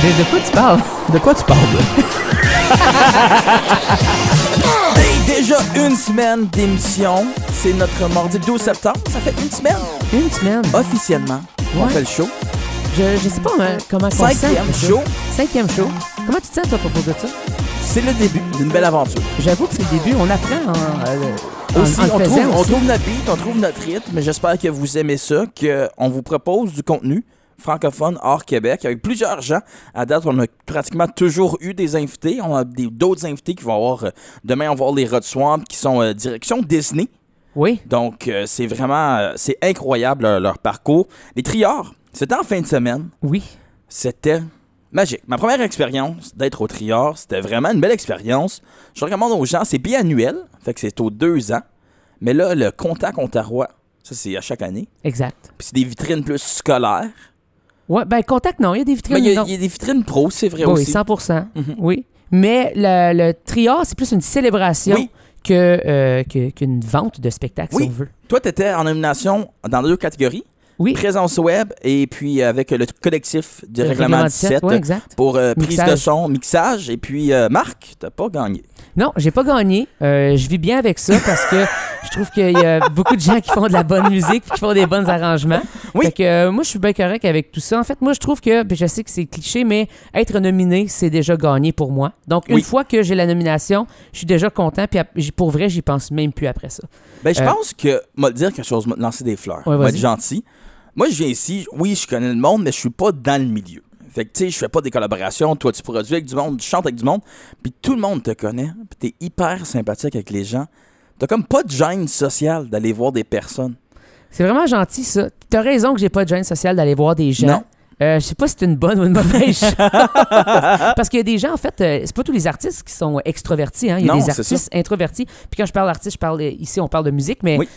De quoi tu parles? De quoi tu parles? Déjà une semaine d'émission. C'est notre mardi 12 septembre. Ça fait une semaine. Une semaine? Officiellement, on fait le show. Je sais pas comment on se sent. Cinquième show. Cinquième show. Comment tu te sens, toi, à propos de ça? C'est le début d'une belle aventure. J'avoue que c'est le début. On apprend Aussi, en le faisant on aussi. trouve notre beat, on trouve notre rythme. Mais j'espère que vous aimez ça, qu'on vous propose du contenu francophone hors Québec avec plusieurs gens. À date, on a pratiquement toujours eu des invités. On a d'autres invités qui vont avoir... demain, on va avoir les Rod Swamp qui sont direction Disney. Oui. Donc, c'est vraiment... c'est incroyable leur parcours. Les Triards, c'était en fin de semaine. Oui. C'était magique. Ma première expérience d'être au Triard, c'était vraiment une belle expérience. Je recommande aux gens, c'est biannuel, fait que c'est aux 2 ans. Mais là, le Contact Ontario, ça c'est à chaque année. Exact. Puis c'est des vitrines plus scolaires. Ouais, ben Contact, non. Il y a des vitrines. Mais il y non. a des vitrines pro, c'est vrai Oui, aussi. 100%. Oui. Mais le Triard, c'est plus une célébration Oui. qu'une vente de spectacle, Oui. si on veut. Toi, tu étais en nomination dans 2 catégories. Oui. Présence web et puis avec le collectif du Règlement 17 ouais, exact. pour prise Mixage. de son, mixage. Et puis, Marc, t'as pas gagné. Non, j'ai pas gagné. Je vis bien avec ça parce que je trouve qu'il y a beaucoup de gens qui font de la bonne musique et qui font des bons arrangements. Oui. Fait que moi, je suis bien correct avec tout ça. En fait, moi, je trouve que, puis je sais que c'est cliché, mais être nominé, c'est déjà gagné pour moi. Donc, une fois que j'ai la nomination, je suis déjà content. Puis pour vrai, j'y pense même plus après ça. Ben, je pense que, m'a te dire quelque chose, m'a te lancer des fleurs. Ouais, M'a vas-y. être gentil. Moi, je viens ici, oui, je connais le monde, mais je suis pas dans le milieu. Fait que, tu sais, je fais pas des collaborations. Toi, tu produis avec du monde, tu chantes avec du monde, puis tout le monde te connaît, puis t'es hyper sympathique avec les gens. T'as comme pas de gêne sociale d'aller voir des personnes. C'est vraiment gentil, ça. T'as raison que j'ai pas de gêne sociale d'aller voir des gens. Non. Je sais pas si c'est une bonne ou une mauvaise chose. Parce qu'il y a des gens, en fait, c'est pas tous les artistes qui sont extrovertis. Hein? Il y a Non, des c'est artistes introvertis. Puis quand je parle d'artiste, ici, on parle de musique. Mais Oui.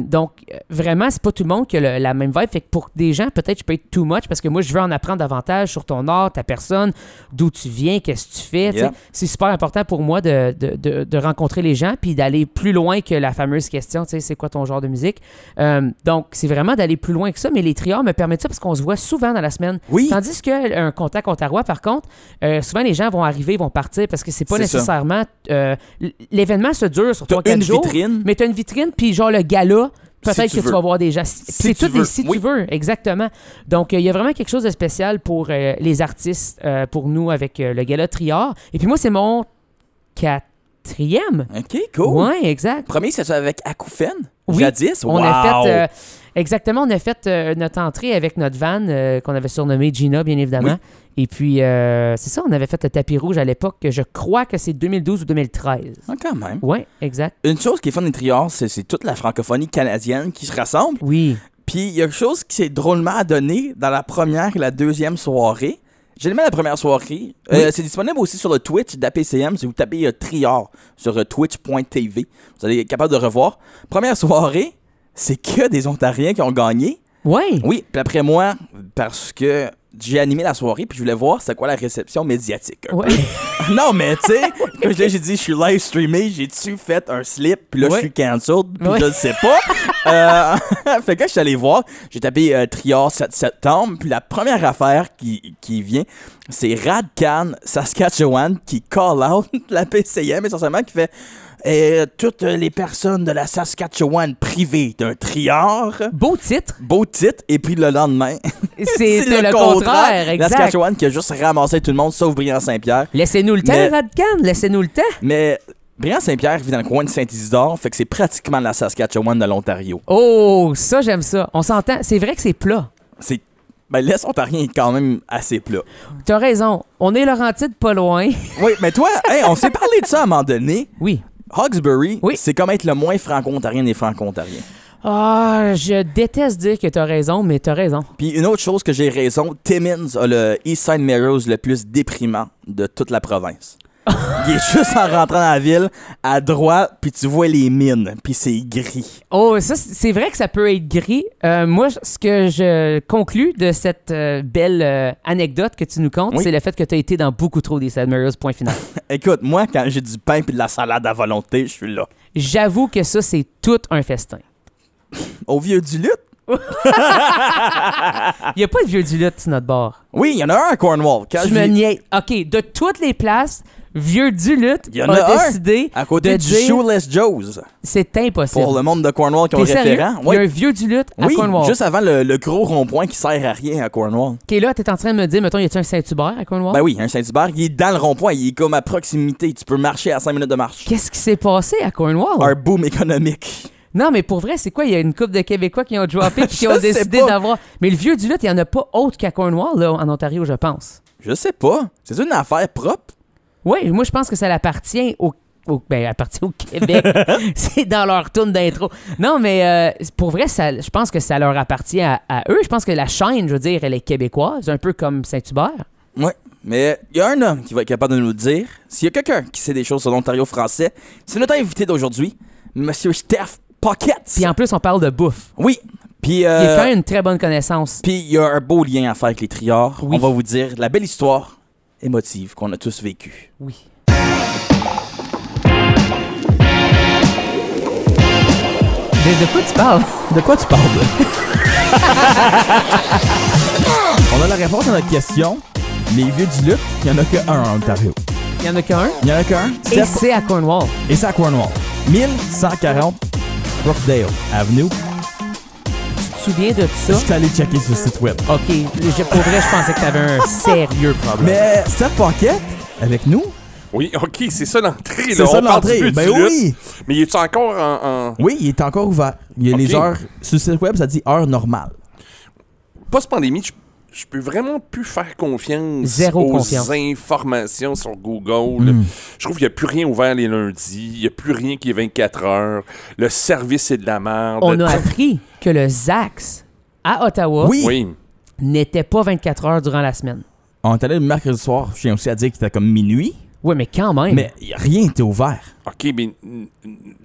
donc, vraiment, c'est pas tout le monde qui a la même vibe. Fait que pour des gens, peut-être, je peux être too much parce que moi, je veux en apprendre davantage sur ton art, ta personne, d'où tu viens, qu'est-ce que tu fais. Yeah. C'est super important pour moi de rencontrer les gens puis d'aller plus loin que la fameuse question, c'est quoi ton genre de musique. Donc, c'est vraiment d'aller plus loin que ça. Mais les triards me permettent ça parce qu'on se voit souvent dans la semaine. Oui. Tandis qu'un Contact Ontario, par contre, souvent les gens vont arriver, vont partir parce que c'est pas C'est nécessairement... l'événement se dure sur T'as 3-4 une jours. vitrine. Mais t'as une vitrine, puis genre le gala, peut-être tu que veux. tu vas voir des gens. C'est tu tout des veux. si Oui. tu veux, exactement. Donc, il y a vraiment quelque chose de spécial pour les artistes, pour nous, avec le gala Triard. Et puis moi, c'est mon 4e. OK, cool. Ouais, exact. Premier, c'est ça avec Acouphène? Oui. Jadis? On Wow. a fait... exactement, on a fait notre entrée avec notre van qu'on avait surnommé Gina, bien évidemment. Oui. Et puis, c'est ça, on avait fait le tapis rouge à l'époque, que je crois que c'est 2012 ou 2013. Ah, quand même. Oui, exact. Une chose qui est fun des Triards, c'est toute la francophonie canadienne qui se rassemble. Oui. Puis il y a quelque chose qui s'est drôlement donné dans la première et la deuxième soirée. J'ai aimé la première soirée. C'est disponible aussi sur le Twitch d'APCM. Si vous tapez Triard sur twitch.tv, vous allez être capable de revoir. Première soirée, c'est que des Ontariens qui ont gagné. Oui. Oui, puis après moi, parce que j'ai animé la soirée, puis je voulais voir c'était quoi la réception médiatique. un Ouais. peu. Non, mais tu sais, comme j'ai dit, je suis live streamé, j'ai-tu fait un slip, puis là, je Ouais. suis cancelled, puis Ouais. je le sais pas. Fait que je suis allé voir, j'ai tapé Triard 7 septembre, puis la première affaire qui vient, c'est Radcan Saskatchewan qui call out la PCM, essentiellement, qui fait toutes les personnes de la Saskatchewan privées d'un Triard. Beau titre. Beau titre, et puis le lendemain, C'est le contraire, La exact. Saskatchewan qui a juste ramassé tout le monde, sauf Brian Saint-Pierre. Laissez-nous le temps, Mais- Radcan. Laissez-nous le temps. Mais Brian Saint-Pierre vit dans le coin de Saint-Isidore, fait que c'est pratiquement la Saskatchewan de l'Ontario. Oh, ça, j'aime ça. On s'entend. C'est vrai que c'est plat. C'est... Ben, l'Est ontarien est quand même assez plat. T'as raison. On est Laurentide pas loin. Oui, mais toi, hey, on s'est parlé de ça à un moment donné. Oui. Hawkesbury, Oui. c'est comme être le moins franco-ontarien des franco-ontariens. Ah, je déteste dire que t'as raison, mais t'as raison. Puis une autre chose que j'ai raison, Timmins a le Eastside Meadows le plus déprimant de toute la province. Il est juste en rentrant dans la ville, à droite, puis tu vois les mines, puis c'est gris. Oh, ça, c'est vrai que ça peut être gris. Moi, ce que je conclus de cette belle anecdote que tu nous contes, Oui. c'est le fait que tu as été dans beaucoup trop des Sad Mirrors, point final. Écoute, moi, quand j'ai du pain et de la salade à volonté, je suis là. J'avoue que ça, c'est tout un festin. Au Vieux du Lutte, Il n'y a pas de vieux du lutte sur notre bord. Oui, il y en a un à Cornwall. Tu me niaises. OK, de toutes les places, vieux du lutte Il y en a décidé à côté de du dire Shoeless Joe's. c'est impossible. Pour le monde de Cornwall qui ont T'es sérieux? référent. Il y a un vieux du lutte à Oui, Cornwall. juste avant le gros rond-point qui sert à rien à Cornwall. OK, là, t'es en train de me dire, mettons, y a-tu un Saint-Hubert à Cornwall? Ben oui, un Saint-Hubert, il est dans le rond-point, il est comme à proximité. Tu peux marcher à 5 minutes de marche. Qu'est-ce qui s'est passé à Cornwall? Un boom économique. Non, mais pour vrai, c'est quoi? Il y a une couple de Québécois qui ont droppé et qui Je ont sais décidé pas. d'avoir... Mais le vieux du lutte, il n'y en a pas autre qu'à Cornwall, là, en Ontario, je pense. Je sais pas. C'est une affaire propre. Oui, moi, je pense que ça appartient ben, appartient au Québec. C'est dans leur tourne d'intro. Non, mais pour vrai, je pense que ça leur appartient à eux. Je pense que la chaîne, je veux dire, elle est québécoise, un peu comme Saint-Hubert. Ouais. Mais il y a un homme qui va être capable de nous le dire. S'il y a quelqu'un qui sait des choses sur l'Ontario français, c'est notre invité d'aujourd'hui, Monsieur Steph Pocket. Puis en plus, on parle de bouffe. Oui. Puis Il a quand même une très bonne connaissance. puis il y a un beau lien à faire avec les triards. Oui. On va vous dire la belle histoire émotive qu'on a tous vécue. Oui. De quoi tu parles? De quoi tu parles? On a la réponse à notre question. Les vieux du lutte, il n'y en a qu'un en Ontario. Il y en a qu'un. Il n'y en a qu'un. Et c'est à Cornwall. Et c'est à Cornwall. 1140 Brookdale Avenue. Tu te souviens de Je ça? suis allé checker sur le site web. OK. Pour vrai, je pensais que tu avais un sérieux problème. Mais Steph Pocket, avec nous, Oui, OK, c'est ça l'entrée. c'est là. ça On parle du l'entrée. but Ben du lutte. oui! Mais il est encore en... Oui, il est encore ouvert. Il y a Ok. les heures. Sur le site web, ça dit heure normale. Post-pandémie, je peux vraiment plus faire confiance Zéro aux confiance. informations sur Google. Je trouve qu'il n'y a plus rien ouvert les lundis. Il n'y a plus rien qui est 24 heures. Le service est de la merde. On a appris que le Zax à Ottawa Oui! Oui. n'était pas 24 heures durant la semaine. On est allé le mercredi soir. Je tiens aussi à dire qu'il était comme minuit. Oui, mais quand même. Mais rien n'était ouvert OK, mais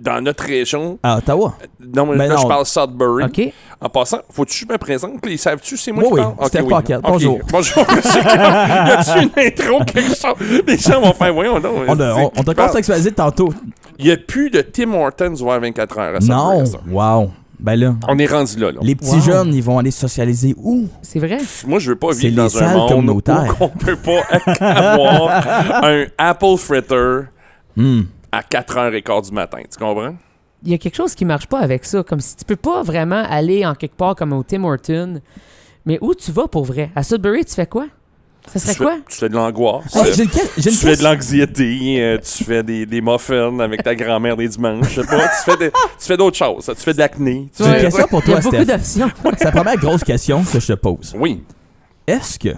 dans notre région... à Ottawa. Non, mais Ben là, non. je parle Sudbury. OK. En passant, faut-tu que je me présente? Ils savent-tu c'est moi Oui, qui oui. parle? Ok, Steph Pocket. Ok. Bonjour. Bonjour. Y a-tu une intro, quelque chose? Les gens vont faire, voyons donc. On t'a contextualisé tantôt. Il n'y a plus de Tim Hortons ouvert 24 heures à Sudbury, Non. ça. Wow. Ben là, On est rendu là. les petits Wow. jeunes, ils vont aller socialiser où? C'est vrai? Moi, je veux pas C'est vivre les dans un salles monde où communautaires. on peut pas avoir un apple fritter à 4h15 du matin. Tu comprends? Il y a quelque chose qui marche pas avec ça. Comme si tu peux pas vraiment aller en quelque part comme au Tim Hortons. Mais où tu vas pour vrai? À Sudbury, tu fais quoi? Ça serait quoi? Tu fais de l'angoisse. Hey, j'ai une Tu question. fais de l'anxiété, tu fais des muffins avec ta grand-mère des dimanches, je sais pas, tu fais d'autres choses, tu fais de l'acné. J'ai une question pour Il y a toi, beaucoup Steph. d'options. C'est la première grosse question que je te pose. Oui. Est-ce que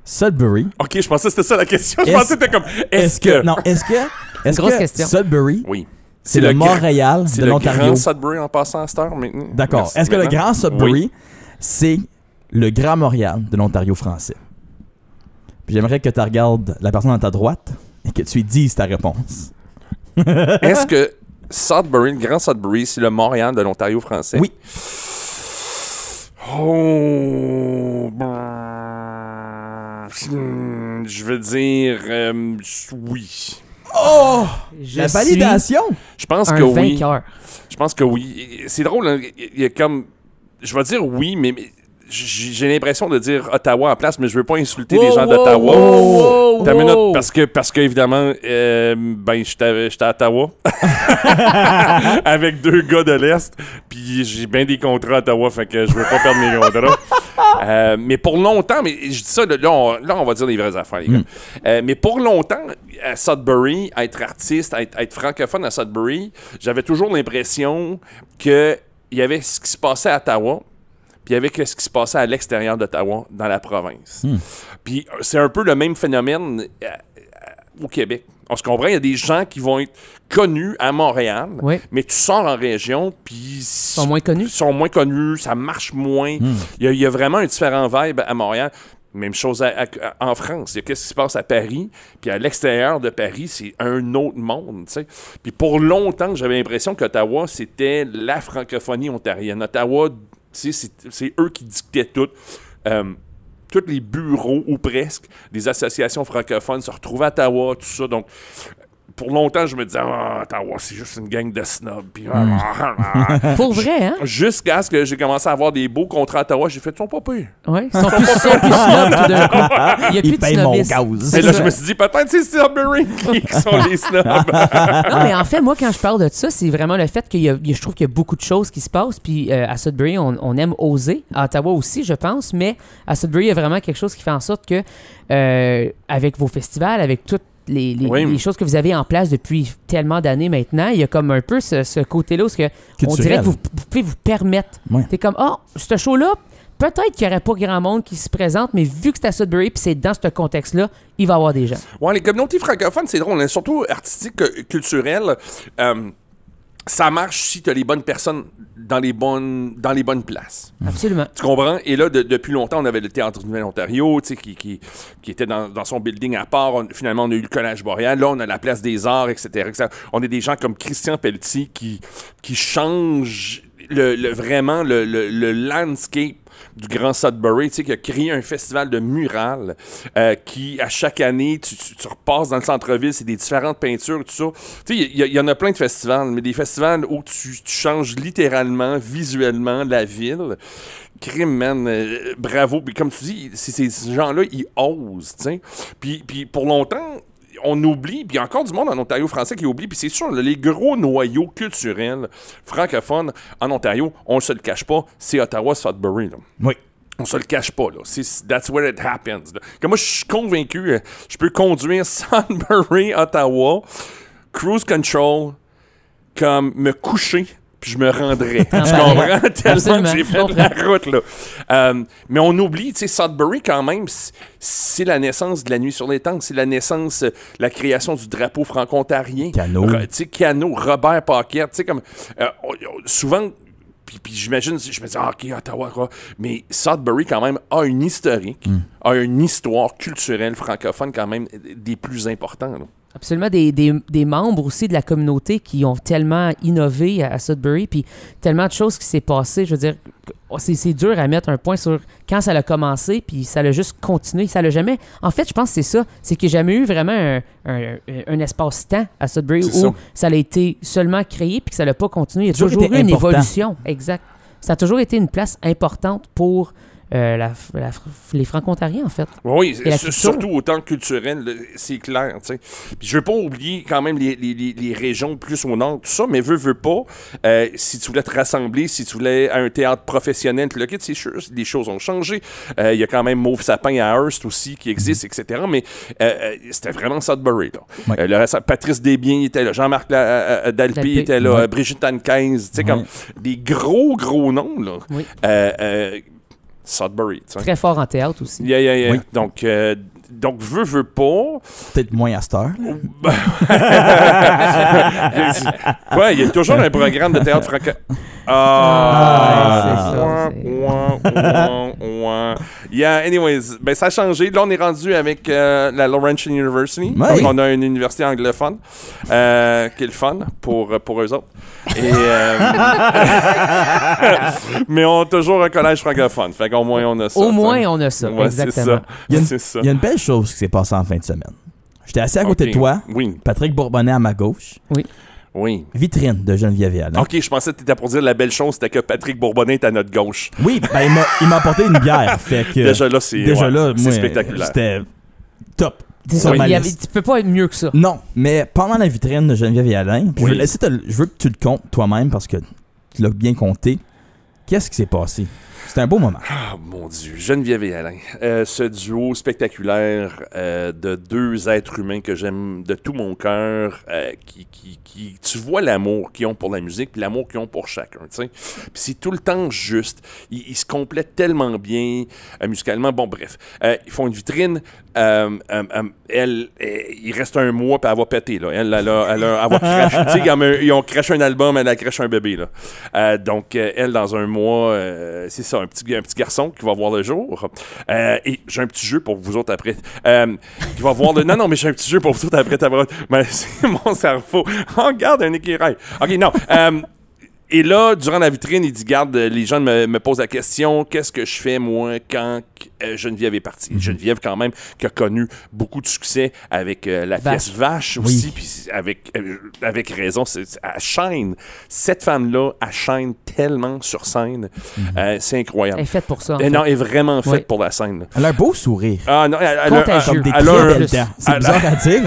Sudbury... OK, je pensais que c'était ça la question. Je Est-ce- pensais que c'était comme est-ce que Non, est-ce Grosse que question. Sudbury, Oui. c'est le grand- Montréal C'est de le l'Ontario? grand Sudbury en passant à cette heure maintenant. D'accord. Merci. Est-ce que le Maintenant? grand Sudbury, Oui. c'est le grand Montréal de l'Ontario français? Puis j'aimerais que tu regardes la personne à ta droite et que tu lui dises ta réponse. Est-ce que Sudbury, le grand Sudbury, c'est le Montréal de l'Ontario français? Oui. Oh. Je veux dire oui. Oh! Je La suis validation! Je pense un que oui. vainqueur. Je pense que oui. C'est drôle, hein, il y a comme... Je vais dire oui, mais j'ai l'impression de dire Ottawa en place, mais je veux pas insulter les gens d'Ottawa. T'as une minute, parce que évidemment, ben, j'étais à Ottawa avec 2 gars de l'Est, puis j'ai bien des contrats à Ottawa, fait que je veux pas perdre mes contrats. Mais pour longtemps, mais je dis ça, là, on va dire les vraies affaires, les gars. Mais pour longtemps, à Sudbury, être artiste, être francophone à Sudbury, j'avais toujours l'impression qu'il y avait ce qui se passait à Ottawa, puis il y avait ce qui se passait à l'extérieur d'Ottawa, dans la province. Puis c'est un peu le même phénomène au Québec. On se comprend, il y a des gens qui vont être connus à Montréal, Oui. mais tu sors en région, puis... Ils sont moins connus. sont moins connus, ça marche moins. Il y a vraiment un différent vibe à Montréal. Même chose en France. Il y a qu'est-ce qui se passe à Paris, puis à l'extérieur de Paris, c'est un autre monde, tu sais. Puis pour longtemps, j'avais l'impression qu'Ottawa, c'était la francophonie ontarienne. Ottawa, tu sais, c'est eux qui dictaient tout. Tous les bureaux, ou presque, des associations francophones se retrouvaient à Ottawa, tout ça. Donc, pour longtemps, je me disais, Ottawa, c'est juste une gang de snobs. Puis, Pour vrai, hein? jusqu'à ce que j'ai commencé à avoir des beaux contrats à Ottawa, j'ai fait, ils sont pas pires. Oui, ils sont plus snobs tout d'un coup. Il y a plus Ils de payent mon snobisme. gaz. Et là, je me suis dit, peut-être c'est Sudbury qui sont les snobs. Non, mais en fait, moi, quand je parle de ça, c'est vraiment le fait je trouve qu'il y a beaucoup de choses qui se passent. Puis à Sudbury, on aime oser. À Ottawa aussi, je pense. Mais à Sudbury, il y a vraiment quelque chose qui fait en sorte que, avec vos festivals, avec toutes les choses que vous avez en place depuis tellement d'années maintenant, il y a comme un peu ce côté-là où on dirait que vous pouvez vous permettre. Ouais. C'est comme, ce show-là, peut-être qu'il n'y aurait pas grand monde qui se présente, mais vu que c'est à Sudbury puis c'est dans ce contexte-là, il va y avoir des gens. Ouais, les communautés francophones, c'est drôle, hein, surtout artistiques, culturelles. Ça marche si tu as les bonnes personnes dans les bonnes places. Absolument. Tu comprends? Et là, depuis longtemps, on avait le Théâtre du Nouvel-Ontario, tu sais, qui était dans son building à part. Finalement, on a eu le Collège Boréal. Là, on a la Place des Arts, etc. On a des gens comme Christian Pelletier qui changent vraiment le landscape du Grand Sudbury, tu sais, qui a créé un festival de murales qui, à chaque année, tu repasses dans le centre-ville, c'est des différentes peintures, tout ça. Tu sais, il y en a plein de festivals, mais des festivals où tu changes littéralement, visuellement, la ville. Crime, man, bravo. Puis comme tu dis, ces gens-là, ils osent, tu sais. Puis pour longtemps, on oublie, puis il y a encore du monde en Ontario français qui oublie, puis c'est sûr, là, les gros noyaux culturels francophones en Ontario, on ne se le cache pas, c'est Ottawa, Sudbury. Là. Oui. On se le cache pas, là. That's where it happens. Là. Comme moi, je suis convaincu, je peux conduire Sudbury, Ottawa, cruise control, comme me coucher, puis je me rendrais. Tu comprends? Tellement que j'ai fait la route, là. Mais on oublie, tu sais, Sudbury, quand même, c'est la naissance de la Nuit sur l'étang, c'est la naissance, la création du drapeau franco-ontarien. Cano. Tu sais, Cano, Robert Paquette, tu sais, comme... souvent... Puis j'imagine, je me dis, OK, Ottawa, quoi. Mais Sudbury, quand même, a une historique, a une histoire culturelle francophone, quand même, des plus importants, là. Absolument, des membres aussi de la communauté qui ont tellement innové à Sudbury, puis tellement de choses qui s'est passé. Je veux dire, c'est dur à mettre un point sur quand ça a commencé, puis ça a juste continué. Ça l'a jamais... En fait, je pense que c'est ça. C'est qu'il n'y a jamais eu vraiment un espace-temps à Sudbury où ça a été seulement créé, puis que ça n'a pas continué. Il y a toujours eu une évolution. Exact. Ça a toujours été une place importante pour... les Franco-Ontariens, en fait. Oui, surtout autant culturel, c'est clair, tu sais. Puis je veux pas oublier quand même les régions plus au nord, tout ça, mais veux pas, si tu voulais te rassembler, si tu voulais un théâtre professionnel, c'est sûr, les choses ont changé. Il y a quand même Mauve Sapin à Hearst aussi qui existe, etc. Mais c'était vraiment Sudbury, là. Oui. Le reste, Patrice Desbiens était là, Jean-Marc Dalpé était là, Brigitte Anne-Quinze, tu sais, comme des gros noms, là. Oui. Sudbury. T'sais. Très fort en théâtre aussi. Yeah. Oui. Donc, veux pas. Peut-être moins à cette heure. Ouais, il y a toujours un programme de théâtre franco. Yeah, anyways, ben ça a changé. Là, on est rendu avec la Laurentian University. Oui. On a une université anglophone qui est le fun pour eux autres. Et, mais on a toujours un collège francophone. Fait qu'au moins, on a ça. Au moins, on a ça. Ouais, exactement. C'est ça. Il y a une belle chose qui s'est passée en fin de semaine. J'étais assis à côté de toi, Oui. Patrick Bourbonnais à ma gauche, Oui. vitrine de Geneviève et Alain. OK, je pensais que tu étais pour dire la belle chose, c'était que Patrick Bourbonnais est à notre gauche. Oui, ben il m'a apporté une bière. Fait que, Déjà là, c'est moi, spectaculaire. C'était top. C'est Sur ça, ma tu liste. peux pas être mieux que ça. Non, mais pendant la vitrine de Geneviève et Alain, puis Oui. je veux que tu le comptes toi-même parce que tu l'as bien compté. Qu'est-ce qui s'est passé? C'était un beau moment. Ah, mon Dieu. Geneviève et Alain. Ce duo spectaculaire de deux êtres humains que j'aime de tout mon cœur, tu vois l'amour qu'ils ont pour la musique puis l'amour qu'ils ont pour chacun, tu sais. Puis c'est tout le temps juste. Ils se complètent tellement bien musicalement. Bon, bref. Ils font une vitrine. Il reste un mois puis elle va péter, là. Elle va cracher. Tu sais, ils ont craché un album, elle a craché un bébé, là. Donc, elle, dans un mois, c'est ça, un petit garçon qui va voir le jour. Et j'ai un petit jeu pour vous autres après. Qui va voir le... Non, mais j'ai un petit jeu pour vous autres après. Mais c'est mon cerveau. Oh, regarde un écureuil. OK, non. Et là, durant la vitrine, il dit, garde, les gens me posent la question, qu'est-ce que je fais, moi, quand Geneviève est partie? Geneviève, quand même, qui a connu beaucoup de succès avec la pièce Vache aussi, puis avec raison, elle chaîne. Cette femme-là, elle chaîne tellement sur scène. C'est incroyable. Elle est faite pour ça. Non, elle est vraiment faite pour la scène. Là. Elle a un beau sourire. Ah non, elle a Comme des elle très a un- belles dents. C'est bizarre à dire,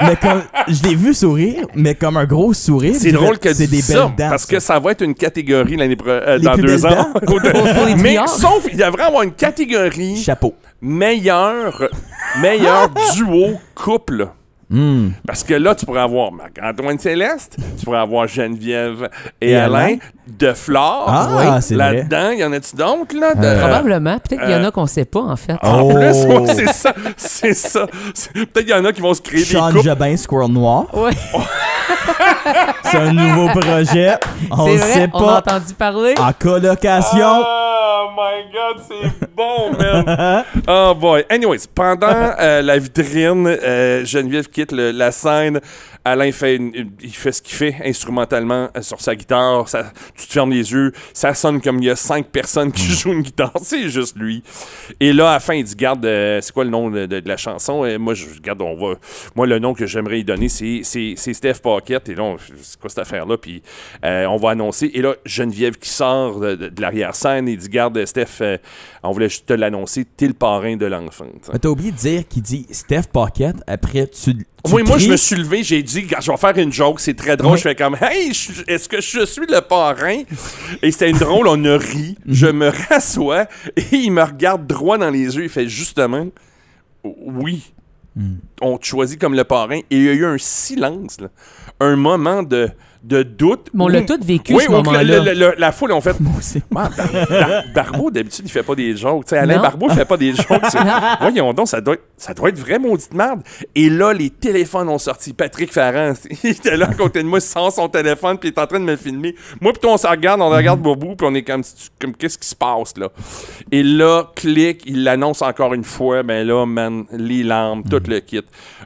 mais comme, je l'ai vu sourire, mais comme un gros sourire. C'est drôle que c'est tu des dis belles ça, dents. parce que ça va être une catégorie Les dans plus 2 belles ans. Pour les Mais triards. sauf, il devrait avoir une catégorie Chapeau. meilleur duo couple. Parce que là, tu pourrais avoir Marc-Antoine Céleste, tu pourrais avoir Geneviève et Alain de Flore. Ah, c'est vrai. Là-dedans, il y en a-tu d'autres, là? de- Probablement. Peut-être qu'il y en a qu'on sait pas, en fait. En Oh. plus, ouais, c'est ça. Peut-être qu'il y en a qui vont se créer Sean des couples. Jobin, Squirrel Noir. Ouais, C'est un nouveau projet. On c'est ne vrai, sait on a pas. entendu parler. En colocation. Oh my God, c'est bon, man! Oh boy. Anyways, pendant la vitrine, Geneviève quitte la scène. Alain il fait ce qu'il fait instrumentalement sur sa guitare. Tu te fermes les yeux. Ça sonne comme il y a 5 personnes qui jouent une guitare. C'est juste lui. Et là, à la fin, il dit, garde, c'est quoi le nom de la chanson? Moi, moi, le nom que j'aimerais y donner, c'est Steph Paquette. Et là, c'est quoi cette affaire-là? Puis on va annoncer. Et là, Geneviève qui sort de l'arrière-scène, il dit, garde, Steph, on voulait juste te l'annoncer, t'es le parrain de l'enfant. Mais t'as oublié de dire qu'il dit Steph Paquette. Après, tu Oui, moi, je cries. me suis levé, j'ai dit, je vais faire une joke, c'est très drôle. Oui. Je fais comme, hey, est-ce que je suis le parrain? Et c'était une drôle, on a ri. Je me rassois et il me regarde droit dans les yeux. Il fait justement, oui, on te choisit comme le parrain. Et il y a eu un silence, là. Un moment de doute. Mais on l'a tous vécu, oui, ce moment-là. la foule, on fait. Barbeau, d'habitude, il fait pas des jokes. T'sais, Alain Non. Barbeau fait pas des jokes. Voyons donc, ça doit être vrai, maudite merde. Et là, les téléphones ont sorti. Patrick Ferrand, il était là à côté de moi, sans son téléphone, puis il est en train de me filmer. Moi, puis toi, on se regarde, on regarde Bobo, puis on est comme qu'est-ce qui se passe, là? Et là, clic, il l'annonce encore une fois. Ben là, man, les larmes, tout le kit.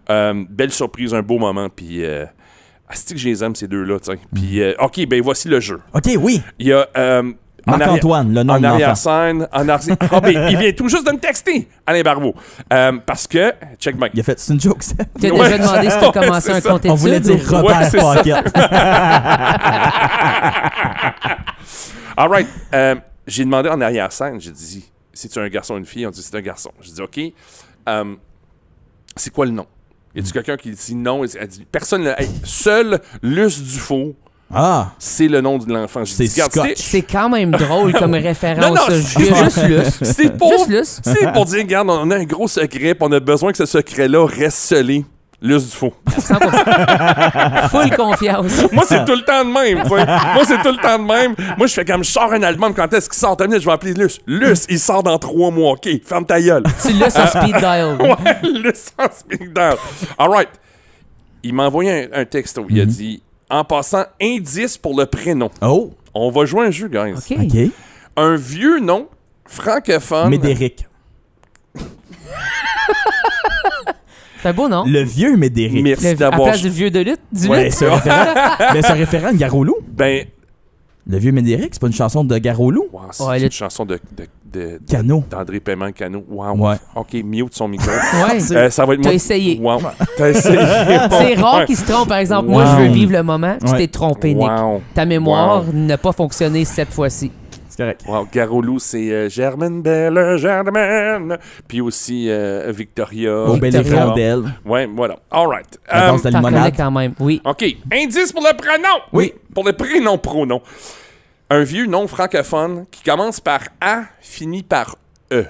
Belle surprise, un beau moment, puis. C'est que je les aime, ces deux-là, tiens. Puis, OK, ben voici le jeu. OK, oui. Il y a... Marc-Antoine, le nom en de l'enfant. arrière-scène, ben, il vient tout juste de me texter, Alain Barbeau. Parce que, check back. Il a fait, c'est une joke, ça. Tu as Ouais. déjà demandé si tu as commencé C'est un ça. compte On voulait dire études. Robert Ouais, c'est ça. Paquette. All right. J'ai demandé en arrière-scène, j'ai dit, c'est-tu un garçon ou une fille? On dit, c'est un garçon. J'ai dit, OK. C'est quoi le nom? Y a-tu quelqu'un qui dit non? Elle dit, personne. Hey, seul Luce Dufault, Ah, c'est le nom de l'enfant. J'ai dit, C'est regarde, Scotch. C'est quand même drôle comme référence. Non, Juste Luce. c'est pour, Juste Luce. c'est pour dire, regarde, on a un gros secret, puis on a besoin que ce secret-là reste scellé. Luce Dufault. 100%. Full confiance. Moi, c'est tout le temps de même. T'sais. Moi, c'est tout le temps de même. Moi, je fais comme, je sors un album, quand est-ce qu'il sort? T'as vu, je vais appeler Luce. Luce, il sort dans 3 mois. OK, ferme ta gueule. Tu l'as sur speed dial. Ouais, Luce en speak down. All right. Il m'a envoyé un texto. Il a dit, en passant, indice pour le prénom. oh, On va jouer un jeu, guys. OK. OK. Un vieux nom francophone. Médéric. C'est un beau nom. Le vieux Médéric. Merci À la d'avoir... place du vieux de lutte, du Ouais, lutte. c'est un référent. Mais c'est un référent de Garolo. Ben, Le vieux Médéric, c'est pas une chanson de Garolo. wow, c'est Ouais, une le- chanson Cano. d'André Paiement-Cano. Wow. Ouais. OK, mute son micro. Ouais. Ça va être T'as moi. essayé. Wow. T'as essayé. C'est rare Ouais. qu'il se trompe. Par exemple, moi, Wow. je veux vivre le moment. Tu Ouais. t'es trompé, Nick. Wow. Ta mémoire Wow. n'a pas fonctionné cette fois-ci. C'est correct. Wow, Garolou, c'est Germaine Belle, Germaine. Puis aussi Victoria. Au bel Victoria. hirondelle. Ouais, voilà. All right. La danse de la T'en connais limonade. quand même, oui. OK. Indice pour le prénom. Oui. Pour le prénom, pronom. Un vieux nom francophone qui commence par A, finit par E.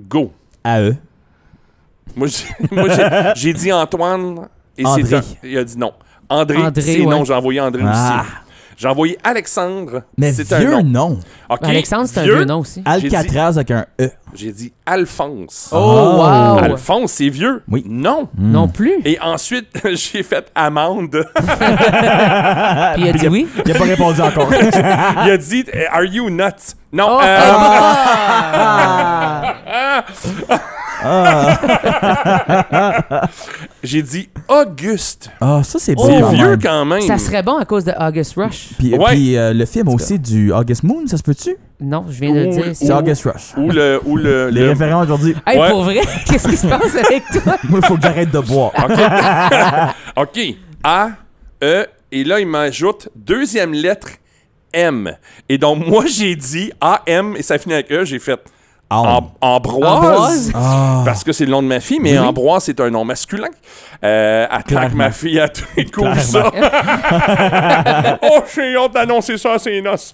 Go. À eux. Moi, j'ai dit Antoine et André. c'est il a dit non. André, André, c'est ouais. non. J'ai envoyé André Ah. aussi. J'ai envoyé Alexandre. Mais c'est un vieux nom. nom. OK. Alexandre, c'est un vieux nom aussi. Alcatraz avec un E. J'ai dit Alphonse. Oh, wow! Alphonse, c'est vieux? Oui. Non. Non plus. Et ensuite, j'ai fait Amande. Puis il a dit oui. Il a pas répondu encore. Il a dit Are you nuts? Non. Oh, J'ai dit Auguste. Ah, ça, c'est beau. C'est quand vieux même. quand même. Ça serait bon à cause de August Rush. Puis, Ouais. puis, le film aussi du August Moon, ça se peut-tu? Non, je viens de le dire. C'est August Rush. Ou le Les référents aujourd'hui. Hey, Ouais. pour vrai, qu'est-ce qui se passe avec toi? Moi, il faut que j'arrête de boire. OK. A, E, et là, il m'ajoute deuxième lettre M. Et donc, moi, j'ai dit A-M, et ça finit avec E, j'ai fait Ambroise. Ambroise? Ah. Parce que c'est le nom de ma fille, mais Oui. Ambroise, c'est un nom masculin. Attaque Clairement. ma fille à tous les coups, ça. Oh, j'ai hâte d'annoncer ça à ses noces.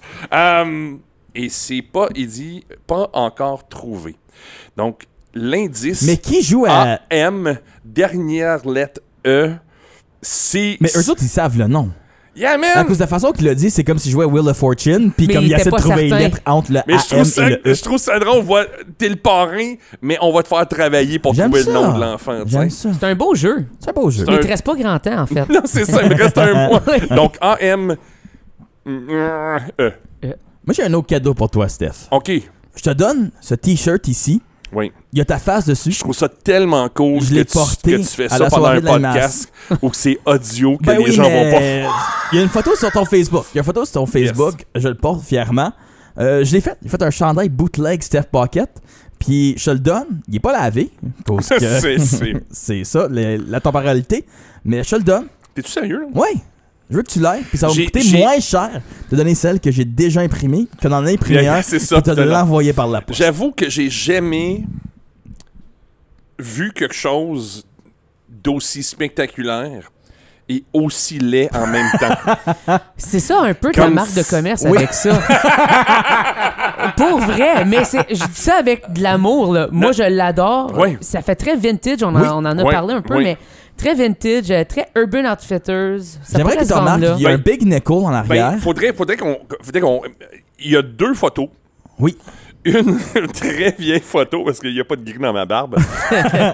Et c'est pas, il dit, pas encore trouvé. Donc, l'indice Mais qui joue à. A-M, dernière lettre E, c'est... Mais eux autres, ils savent le nom. Yeah, À man! cause de la façon qu'il l'a dit, c'est comme s'il jouait Wheel of Fortune, puis Mais comme il il était essaie de pas trouver une certain. lettre entre le Mais AM et le E. je trouve ça drôle. T'es le parrain, mais on va te faire travailler pour J'aime trouver ça. le nom de l'enfant. tu sais. J'aime ça. C'est un beau jeu. C'est un beau jeu. Mais il un- te reste pas grand temps, en fait. Non, c'est ça, il me reste un mois. Oui. Donc, AM. E. Moi, j'ai un autre cadeau pour toi, Steph. OK. Je te donne ce T-shirt ici. Oui. Il y a ta face dessus. Je trouve ça tellement cool Je que l'ai tu, porté que tu fais à ça la pendant soirée un de la podcast ou que c'est audio que Ben les oui, gens vont pas. mais il y a une photo sur ton Facebook. Il y a une photo sur ton Facebook. Je le porte fièrement. Je l'ai fait. J'ai fait un chandail bootleg Steph Pocket. Puis je te le donne. Il est pas lavé. Parce que c'est ça, la temporalité. Mais je te le donne. T'es-tu sérieux, là? Ouais. Je veux que tu l'aies. Puis ça va me J'ai- coûter j'ai- moins cher de donner celle que j'ai déjà imprimée que d'en imprimer Bien, un. c'est ça, Et de tout à l'heure. l'envoyer par la poste. J'avoue que j'ai jamais vu quelque chose d'aussi spectaculaire et aussi laid en même temps. C'est ça un peu ta Comme marque de commerce Oui. avec ça. Pour vrai, mais je dis ça avec de l'amour. Là. Moi, je l'adore. Oui. Ça fait très vintage, on en a Oui. parlé un peu, Oui. mais très vintage, très Urban Outfitters. Ça J'aimerais pourrait que se tu vendre remarques là. qu'il y a un Ben, big nickel en arrière. Ben, faudrait qu'on. Il y a deux photos. Oui. Une très vieille photo parce qu'il n'y a pas de gris dans ma barbe.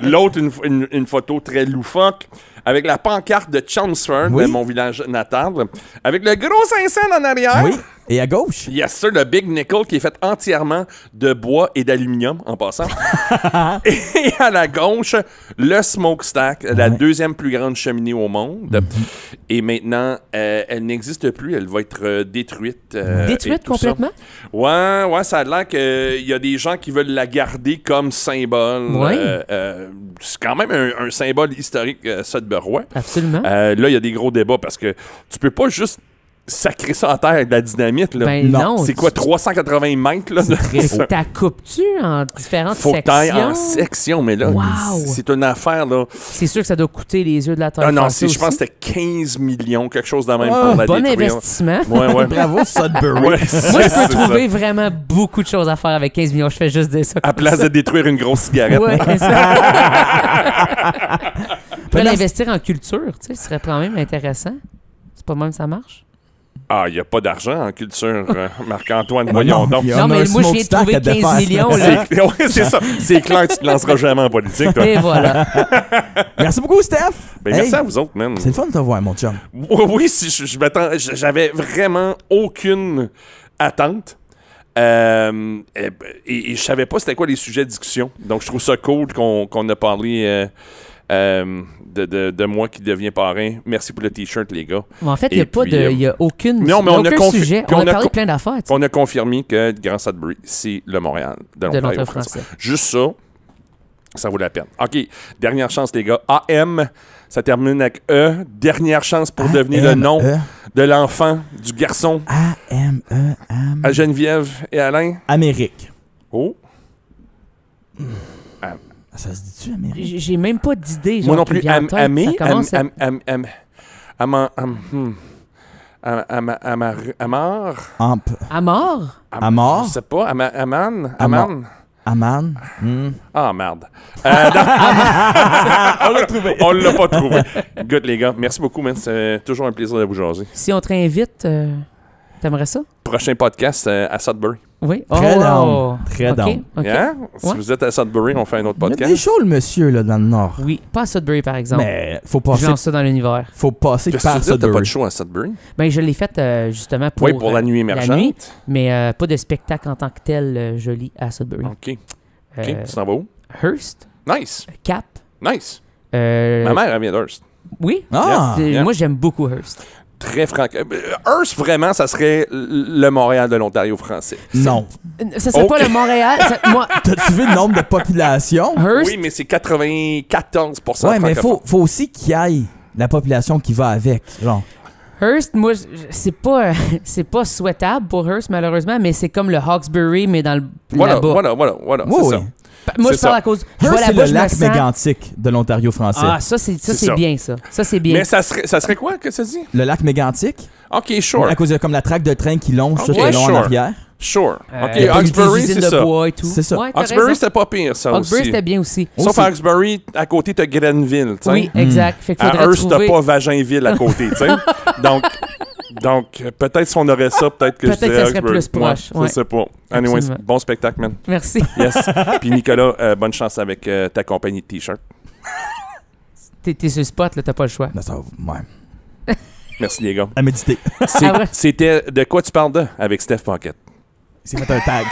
L'autre, une photo très loufoque avec la pancarte de Chelmsford, Oui. mon village natal, avec le gros Saint-Saëns en arrière. Oui. Et à gauche. Il y a ça, le Big Nickel, qui est fait entièrement de bois et d'aluminium, en passant. Et à la gauche, le Smokestack, la deuxième plus grande cheminée au monde. Et maintenant, elle n'existe plus. Elle va être détruite. et Détruite tout ça. complètement? Ouais, ça a l'air qu'il y a des gens qui veulent la garder comme symbole. Ouais. C'est quand même un symbole historique, Sudbury. Absolument. Là, il y a des gros débats parce que tu peux pas juste sacrer ça en terre avec de la dynamite. Là. Ben non. C'est quoi, 380 mètres? Là, Faut ta coupes-tu en différentes faut que t'ailles en sections? section, mais là, Wow. c'est une affaire. Là. C'est sûr que ça doit coûter les yeux de la terre. Ah non, faire ça je pense aussi. que c'était 15 millions, quelque chose de même Oh, pour la Bon détruire. investissement. Ouais. Bravo, Sudbury. Ouais, Moi, je c'est peux trouver vraiment beaucoup de choses à faire avec 15 millions. Je fais juste dire ça. À place de détruire une grosse cigarette. Ouais, c'est ça. Tu peux Ben, investir en culture, tu sais, ce serait quand même intéressant. C'est pas même ça marche? Ah, il n'y a pas d'argent en culture, Marc-Antoine. Voyons donc. il y a Non, un mais moi, je viens de smokestack trouver à défaire. 15 millions, là. Ouais, c'est ça. C'est clair que tu te lanceras jamais en politique, toi. Et voilà. Merci beaucoup, Steph. Ben, Hey, merci à vous autres, man. C'est le fun de te voir, mon chum. Oui, si je m'attends, j'avais vraiment aucune attente. Et je savais pas c'était quoi les sujets de discussion. Donc, je trouve ça cool qu'on a parlé de moi qui devient parrain. Merci pour le T-shirt, les gars. Mais en fait, il Et n'y a pas puis, de. Il y a aucune. non, mais il y a on a aucun confi- sujet. puis On on a a parlé con- de plein d'affaires, tu sais, On a confirmé que Grand Sudbury, c'est le Montréal de de l'Ontario notre français. français. Juste ça, ça vaut la peine. OK, dernière chance, les gars. AM, ça termine avec E. Dernière chance pour devenir le nom de l'enfant, du garçon, A-M-E-M. à Geneviève et Alain. Amérique. Oh, Ça se dit-tu, Amérique? J'ai même pas d'idée. moi genre, non qui plus. vient en tête. Amé, Ça commence à- Amar. Amp. À mort? Amar? Je sais pas. Aman. Amar. Aman. Aman. Ah, merde. On l'a trouvé. On l'a pas trouvé. Good, les gars. Merci beaucoup, man. C'est toujours un plaisir de vous jaser. Si on te réinvite, t'aimerais ça? Prochain podcast à Sudbury. Oui. Très Oh! down. Très OK, down. OK. Hein? Si Ouais. vous êtes à Sudbury, on fait un autre Il y a des podcast. shows, le monsieur, là, dans le Nord. Oui, pas à Sudbury, par exemple. Mais faut Je passer, lance ça dans l'univers. faut passer Qu'est-ce que par tu dis? T'as pas de Sudbury. show à Sudbury? Ben, je l'ai fait justement pour, Oui, pour la nuit émergente. nuit, mais pas de spectacle en tant que tel joli à Sudbury. OK. OK. Euh, Tu t'en vas où? Hearst? Nice. Cap. Nice. Euh, Ma mère, elle vient d'Hearst. Oui. Ah! Yeah. Moi, j'aime beaucoup Hearst. Très franc. Hearst, vraiment, ça serait le Montréal de l'Ontario français. Non. Ça serait pas le Montréal. Moi, T'as-tu vu le nombre de population? Hearst, Oui, mais c'est 94% Ouais, mais francophone. faut aussi qu'il y ait la population qui va avec. Genre. Hearst, moi, c'est pas souhaitable pour Hearst, malheureusement, mais c'est comme le Hawkesbury, mais dans le Voilà, là-bas. voilà. Oui, c'est oui. ça. Moi, C'est je parle ça. à cause. Je vois Hearst, c'est là-bas, le je me lac sens. mégantic de l'Ontario français. Ah, ça, c'est ça. bien, ça. Ça, c'est bien. Mais ça serait quoi que ça dit? Le lac mégantic, OK, sure. à cause de comme la traque de train qui longe tout Ouais, le long en sure. arrière. Sure. OK, il y a Hawkesbury, des usines c'est de ça. bois et tout. C'est ça. Ouais, t'as Hawkesbury, raison. c'était pas pire, ça Hawkesbury, aussi. c'était bien aussi. Sauf Aussi. à Hawkesbury, à côté, t'as Grenville, tu sais. Oui, exact. Fait qu'il À faudrait Hearst, t'as trouver... pas Vaginville à côté, tu sais. Donc, peut-être si on aurait ça, peut-être que je Peut-être dirais ça serait Hawkesbury. plus proche, Ouais, ouais. Je sais pas. Anyways, Absolument. bon spectacle, man. Merci. Yes. Puis Nicolas, bonne chance avec ta compagnie de T-shirt. T'es sur le spot, là, t'as pas le choix. Ben, ça, ouais. Merci, les gars. À méditer. vrai? C'était de quoi tu parles de avec Steph Pocket? Il s'est fait un tag.